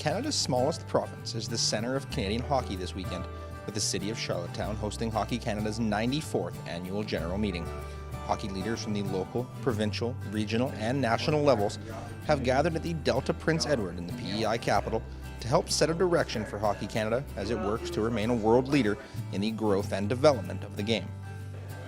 Canada's smallest province is the centre of Canadian hockey this weekend, with the city of Charlottetown hosting Hockey Canada's 94th annual general meeting. Hockey leaders from the local, provincial, regional, and national levels have gathered at the Delta Prince Edward in the P.E.I. capital to help set a direction for Hockey Canada as it works to remain a world leader in the growth and development of the game.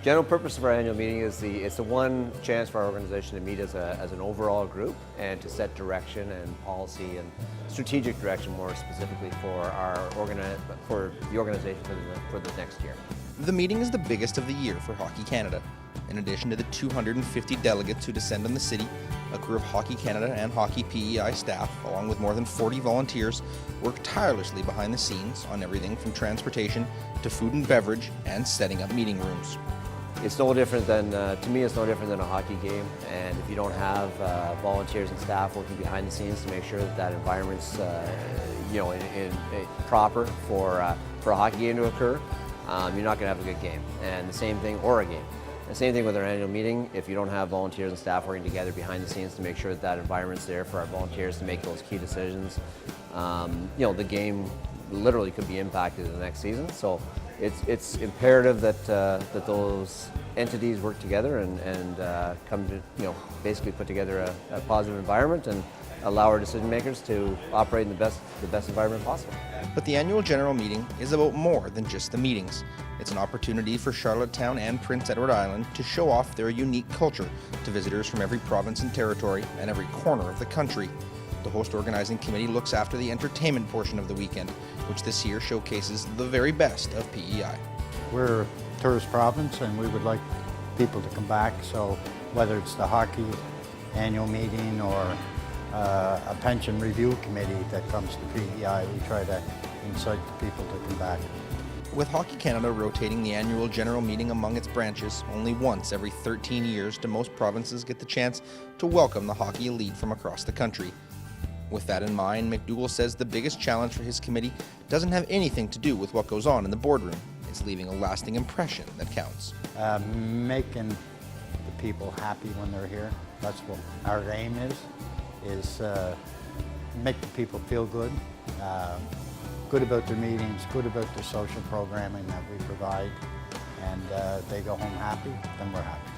General purpose of our annual meeting is it's the one chance for our organization to meet as an overall group and to set direction and policy and strategic direction more specifically for the organization for the next year. The meeting is the biggest of the year for Hockey Canada. In addition to the 250 delegates who descend on the city, a crew of Hockey Canada and Hockey P.E.I. staff, along with more than 40 volunteers, work tirelessly behind the scenes on everything from transportation to food and beverage and setting up meeting rooms. It's no different than, to me, it's no different than a hockey game. And if you don't have volunteers and staff working behind the scenes to make sure that environment's, proper for a hockey game to occur, you're not going to have a good game. And the same thing, or a game. The same thing with our annual meeting. If you don't have volunteers and staff working together behind the scenes to make sure that environment's there for our volunteers to make those key decisions, the game literally could be impacted in the next season. So it's imperative that those entities work together and come to basically put together a positive environment and allow our decision makers to operate in the best environment possible. But the annual general meeting is about more than just the meetings. It's an opportunity for Charlottetown and Prince Edward Island to show off their unique culture to visitors from every province and territory and every corner of the country. The host organizing committee looks after the entertainment portion of the weekend, which this year showcases the very best of P.E.I. We're a tourist province and we would like people to come back, so whether it's the hockey annual meeting or a pension review committee that comes to P.E.I., we try to incite the people to come back. With Hockey Canada rotating the annual general meeting among its branches, only once every 13 years do most provinces get the chance to welcome the hockey elite from across the country. With that in mind, McDougall says the biggest challenge for his committee doesn't have anything to do with what goes on in the boardroom. It's leaving a lasting impression that counts. Making the people happy when they're here. That's what our aim is make the people feel good. Good about their meetings, good about the social programming that we provide, and they go home happy, then we're happy.